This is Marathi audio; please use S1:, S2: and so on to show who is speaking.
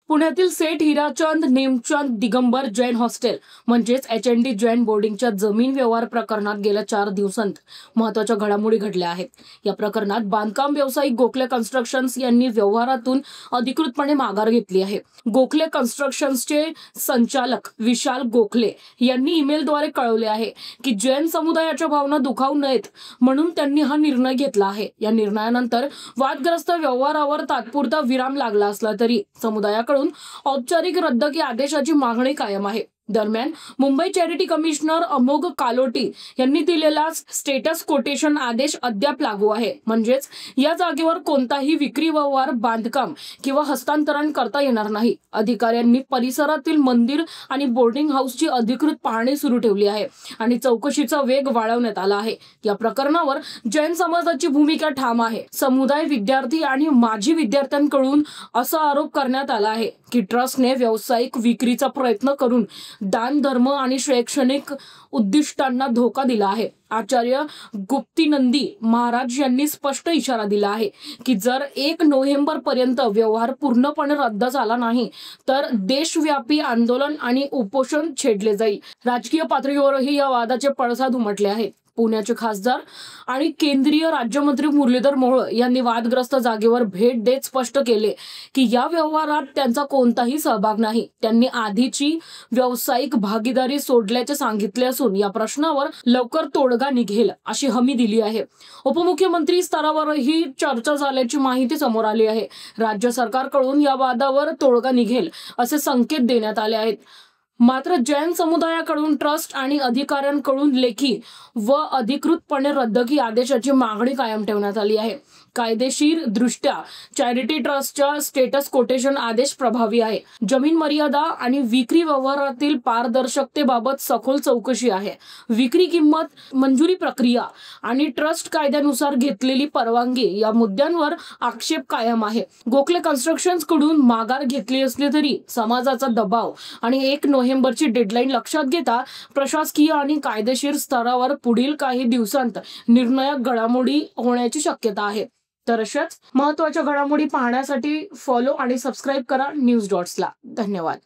S1: पुण्यातील सेठ हिराचंद नेमचंद दिगंबर जैन हॉस्टेल म्हणजेच HND जैन बोर्डिंगच्या जमीन व्यवहार प्रकरणात गेल्या 4 दिवसांत महत्त्वाच्या घडामोडी घडल्या आहेत। या प्रकरणात बांधकाम व्यावसायिक गोखले कन्स्ट्रक्शन्स यांनी व्यवहारातून अधिकृतपणे माघार घेतली आहे। गोखले कन्स्ट्रक्शन्सचे संचालक विशाल गोखले यांनी ईमेलद्वारे कळवले आहे की जैन समुदायाच्या भावना दुखावू नयेत म्हणून त्यांनी हा निर्णय घेतला आहे। या निर्णयानंतर वादग्रस्त व्यवहारावर तात्पुरता विराम लागला असला तरी समुदायाकडून औपचारिक रद्दकी आदेशाची मागणी कायम आहे। दरम्यान मुंबई चॅरिटी कमिशनर अमोघ कालोटी यांनी दिलेला स्टेटस कोटेशन आदेश अद्याप लागू आहे। म्हणजेच या जागेवर कोणताही विक्री व्यवहार, बांधकाम किंवा हस्तांतरण करता येणार नाही। अधिकाऱ्यांनी परिसरातील मंदिर आणि बोर्डिंग हाऊसची अधिकृत पाहणी सुरू ठेवली आहे आणि चौकशीचा वेग वाढवण्यात आला आहे। या प्रकरणावर जैन समाजाची भूमिका ठाम आहे। समुदाय, विद्यार्थी आणि माजी विद्यार्थ्यांकडून असा आरोप करण्यात आला आहे की ट्रस्टने व्यावसायिक विक्रीचा प्रयत्न करून दान, धर्म आणि शैक्षणिक उद्दिष्टांना धोका दिला आहे। आचार्य गुप्तीनंदी महाराज यांनी स्पष्ट इशारा दिला आहे की जर 1 नोव्हेंबर पर्यंत व्यवहार पूर्णपणे रद्द झाला नाही तर देशव्यापी आंदोलन आणि उपोषण छेडले जाईल। राजकीय पातळीवरही या वादाचे पडसाद उमटले आहेत। पुण्याचे खासदार आणि केंद्रीय राज्यमंत्री मुरलीधर मोहोळ यांनी वादग्रस्त जागेवर भेट देत स्पष्ट केले की या व्यवहारात त्यांचा कोणताही सहभाग नाही। त्यांनी आधीची व्यावसायिक भागीदारी सोडल्याचे सांगितले असून या प्रश्नावर लवकर तोडगा निघेल अशी हमी दिली आहे। उपमुख्यमंत्री स्तरावरही चर्चा झाल्याची माहिती समोर आली आहे। राज्य सरकारकडून या वादावर तोडगा निघेल असे संकेत देण्यात आले आहेत। मात्र जैन समुदायाकडून ट्रस्ट आणि अधिकाऱ्यांकडून लेखी व अधिकृतपणे रद्दकी आदेशाची मागणी कायम ठेवण्यात आली आहे। कायदेशीर दृष्ट्या चॅरिटी ट्रस्टचा स्टेटस कोटेशन आदेश प्रभावी आहे। जमीन मर्यादा आणि विक्री व्यवहारातील पारदर्शकतेबाबत सखोल चौकशी आहे। विक्री किंमत, मंजुरी प्रक्रिया आणि ट्रस्ट कायद्यानुसार घेतलेली परवानगी या मुद्द्यांवर आक्षेप कायम आहे। गोखले कन्स्ट्रक्शन्स कडून माघार घेतली असली तरी समाजाचा दबाव आणि 1 नोव्हेंबरची डेडलाईन लक्षात घेता प्रशासकीय आणि कायदेशीर स्तरावर पुढील काही दिवसांत निर्णायक घडामोडी होण्याची शक्यता आहे। तर अशाच महत्त्वाच्या घडामोडी पाहण्यासाठी फॉलो आणि सबस्क्राइब करा न्यूज डॉट्सला। धन्यवाद।